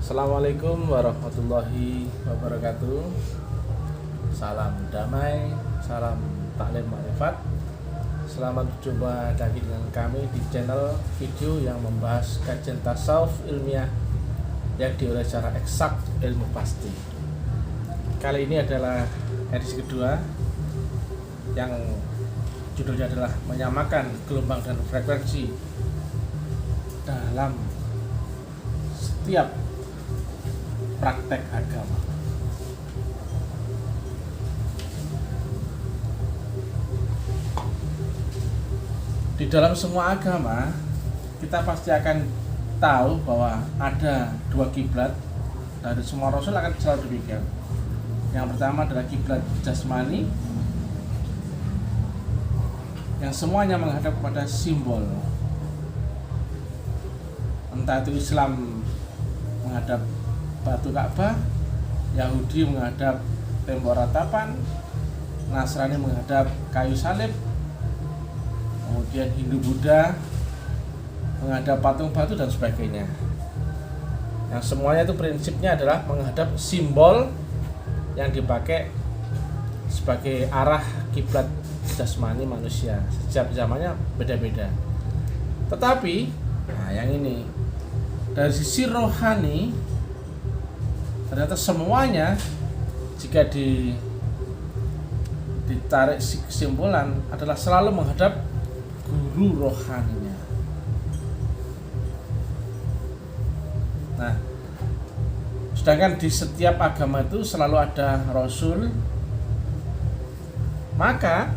Assalamualaikum warahmatullahi wabarakatuh. Salam damai, salam taklim ma'rifat. Selamat berjumpa lagi dengan kami di channel video yang membahas kajian tasawuf ilmiah yang diolah secara eksak ilmu pasti. Kali ini adalah edisi kedua yang judulnya adalah menyamakan gelombang dan frekuensi dalam setiap praktek agama. Di dalam semua agama kita pasti akan tahu bahwa ada dua kiblat. Dari semua rasul akan selalu demikian. Yang pertama adalah kiblat jasmani yang semuanya menghadap kepada simbol. Entah itu Islam menghadap batu Ka'bah, Yahudi menghadap tembok ratapan, Nasrani menghadap kayu salib, kemudian Hindu Buddha menghadap patung batu dan sebagainya. Yang semuanya itu prinsipnya adalah menghadap simbol yang dipakai sebagai arah kiblat jasmani manusia. Setiap zamannya beda-beda. Tetapi, yang ini dari sisi rohani ternyata semuanya jika ditarik kesimpulan adalah selalu menghadap guru rohaninya. Nah, sedangkan di setiap agama itu selalu ada rasul, maka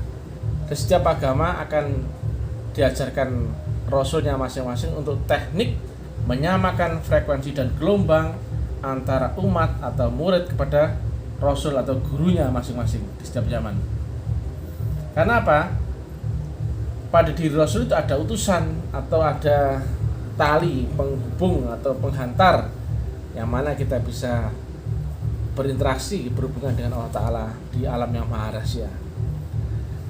di setiap agama akan diajarkan rasulnya masing-masing untuk teknik menyamakan frekuensi dan gelombang antara umat atau murid kepada rasul atau gurunya masing-masing di setiap zaman. Karena apa? Pada diri rasul itu ada utusan atau ada tali penghubung atau penghantar yang mana kita bisa berinteraksi berhubungan dengan Allah Ta'ala di alam yang maha rahasia.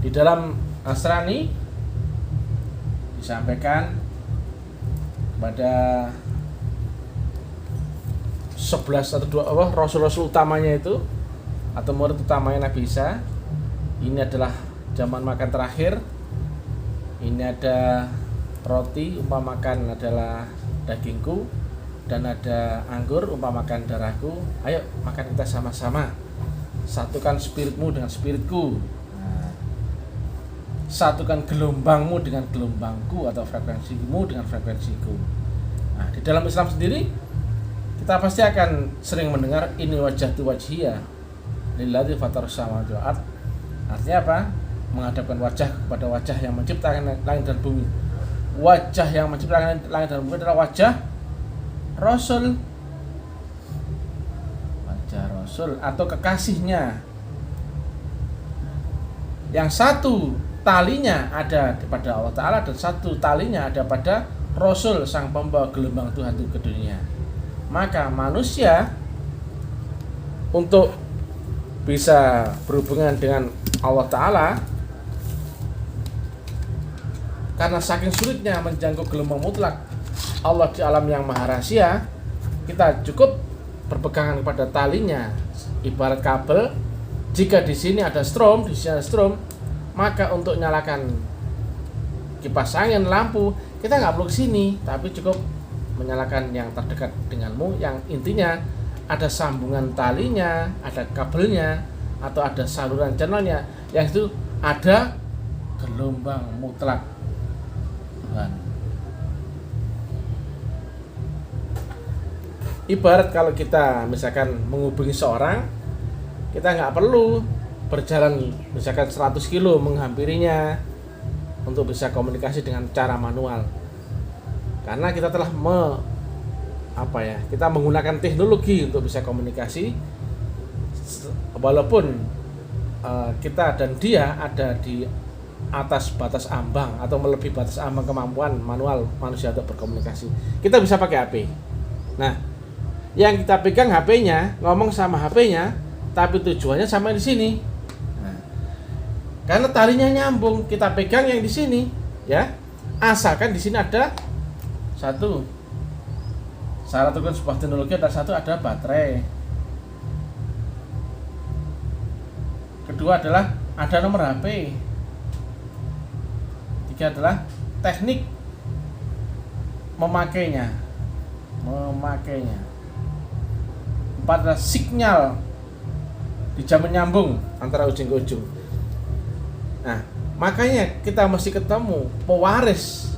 Di dalam Nasrani disampaikan pada 11 atau 2 rasul-rasul utamanya itu atau murid utamanya Nabi Isa. Ini adalah zaman makan terakhir. Ini ada roti, umpamakan adalah dagingku, dan ada anggur, umpamakan darahku. Ayo makan kita sama-sama. Satukan spiritmu dengan spiritku. Satukan gelombangmu dengan gelombangku atau frekuensimu dengan frekuensiku. Nah, di dalam Islam sendiri kita pasti akan sering mendengar ini wajhatu wajhiyah lillazi fatarus samawati wal ard. Artinya apa? Menghadapkan wajah kepada wajah yang menciptakan langit dan bumi. Wajah yang menciptakan langit dan bumi adalah wajah Rasul. Wajah Rasul atau kekasihnya. Yang satu talinya ada pada Allah Ta'ala dan satu talinya ada pada Rasul, sang pembawa gelombang Tuhan itu ke dunia. Maka manusia untuk bisa berhubungan dengan Allah Ta'ala, karena saking sulitnya menjangkau gelombang mutlak Allah di alam yang maha rahasia, kita cukup berpegangan kepada talinya. Ibarat kabel, jika di sini ada strom, di sini ada strom, maka untuk nyalakan kipas angin, lampu, kita nggak perlu ke sini, tapi cukup menyalakan yang terdekat denganmu, yang intinya ada sambungan talinya, ada kabelnya, atau ada saluran channelnya, yang itu ada gelombang mutlak Tuhan. Ibarat kalau kita misalkan menghubungi seorang, kita nggak perlu berjalan misalkan 100 kilo menghampirinya untuk bisa komunikasi dengan cara manual. Karena kita telah kita menggunakan teknologi untuk bisa komunikasi, walaupun kita dan dia ada di atas batas ambang atau melebihi batas ambang kemampuan manual manusia untuk berkomunikasi. Kita bisa pakai HP. Nah, yang kita pegang HP-nya, ngomong sama HP-nya, tapi tujuannya sama di sini. Nah, karena talinya nyambung, kita pegang yang di sini, ya. Asalkan di sini ada satu Syarat rukun sebuah teknologi adalah satu, ada baterai. Kedua adalah ada nomor HP. Tiga adalah teknik memakainya. Empat adalah sinyal dijamin nyambung antara ujung ke ujung. Nah, makanya kita mesti ketemu pewaris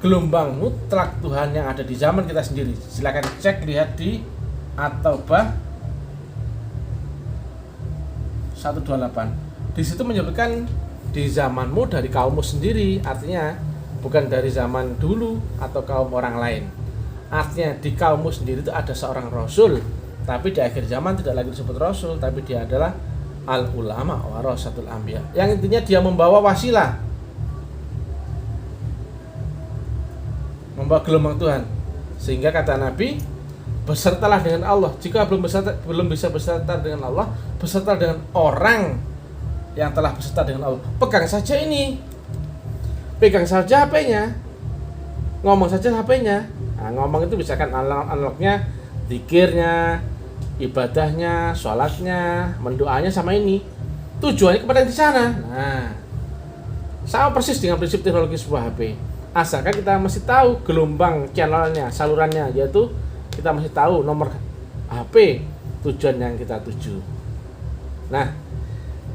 gelombang mutlak Tuhan yang ada di zaman kita sendiri. Silakan cek, lihat di At-Taubah 128. Di situ menyebutkan di zamanmu dari kaummu sendiri, artinya bukan dari zaman dulu atau kaum orang lain. Artinya di kaummu sendiri itu ada seorang rasul, tapi di akhir zaman tidak lagi disebut rasul, tapi dia adalah al-ulama warasatul anbiya. Yang intinya dia membawa wasilah, membawa gelombang Tuhan. Sehingga kata Nabi, bersertalah dengan Allah. Jika belum bisa berserta dengan Allah, berserta dengan orang yang telah berserta dengan Allah. Pegang saja ini, pegang saja HP-nya, ngomong saja HP-nya. Nah, ngomong itu misalkan analognya, zikirnya, ibadahnya, sholatnya, mendoanya sama ini. Tujuannya kepada di sana. Nah, sama persis dengan prinsip teknologi sebuah HP. Asalkan kita masih tahu gelombang channelnya, salurannya, yaitu kita masih tahu nomor HP tujuan yang kita tuju. Nah,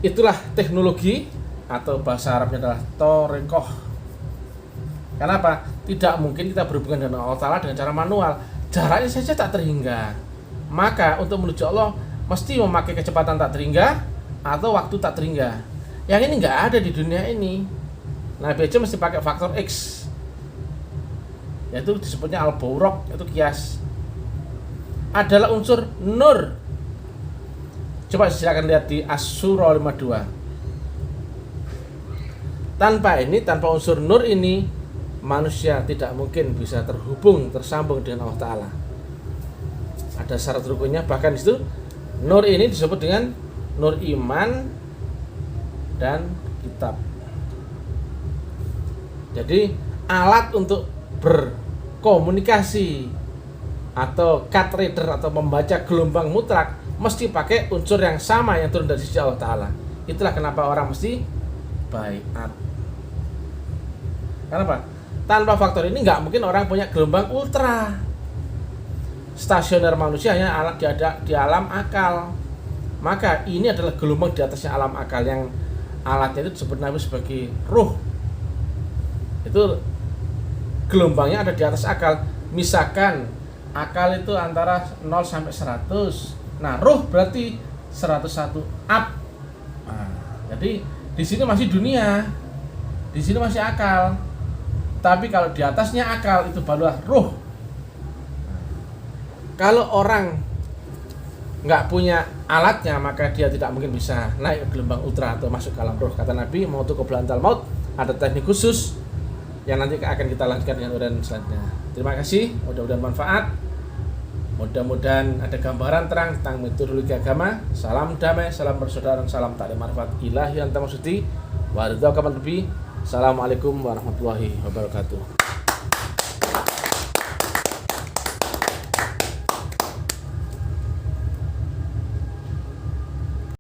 itulah teknologi, atau bahasa Arabnya adalah thoriqah. Kenapa? Tidak mungkin kita berhubungan dengan Allah Ta'ala dengan cara manual. Jaraknya saja tak terhingga. Maka untuk menuju Allah mesti memakai kecepatan tak terhingga atau waktu tak terhingga. Yang ini nggak ada di dunia ini. Nabi aja mesti pakai faktor X, yaitu disebutnya al-buraq, itu kias. Adalah unsur nur. Coba silakan lihat di Asy-Syura 52. Tanpa unsur nur ini, manusia tidak mungkin bisa tersambung dengan Allah Ta'ala. Ada syarat rukunnya, bahkan di situ nur ini disebut dengan nur iman dan kitab. Jadi alat untuk berkomunikasi atau cut reader atau membaca gelombang mutlak mesti pakai unsur yang sama yang turun dari sisi Allah Ta'ala. Itulah kenapa orang mesti baiat. Kenapa? Tanpa faktor ini nggak mungkin orang punya gelombang ultra. Stasioner manusia hanya alat di alam akal. Maka ini adalah gelombang di atasnya alam akal, yang alatnya itu disebut Nabi sebagai ruh. Itu gelombangnya ada di atas akal. Misalkan akal itu antara 0 sampai 100. Nah, ruh berarti 101 up. Nah, jadi di sini masih dunia. Di sini masih akal. Tapi kalau di atasnya akal itu barulah ruh. Kalau orang nggak punya alatnya, maka dia tidak mungkin bisa naik ke gelombang ultra atau masuk ke alam ruh. Kata Nabi, mautu qabla antal maut, ada teknik khusus yang nanti akan kita lanjutkan dengan uraian selanjutnya. Terima kasih, mudah-mudahan manfaat. Mudah-mudahan ada gambaran terang tentang metodologi agama. Salam damai, salam persaudaraan, salam taklim marifat ilahi anta maksudi. Wa ridha kaman lebih. Assalamualaikum warahmatullahi wabarakatuh.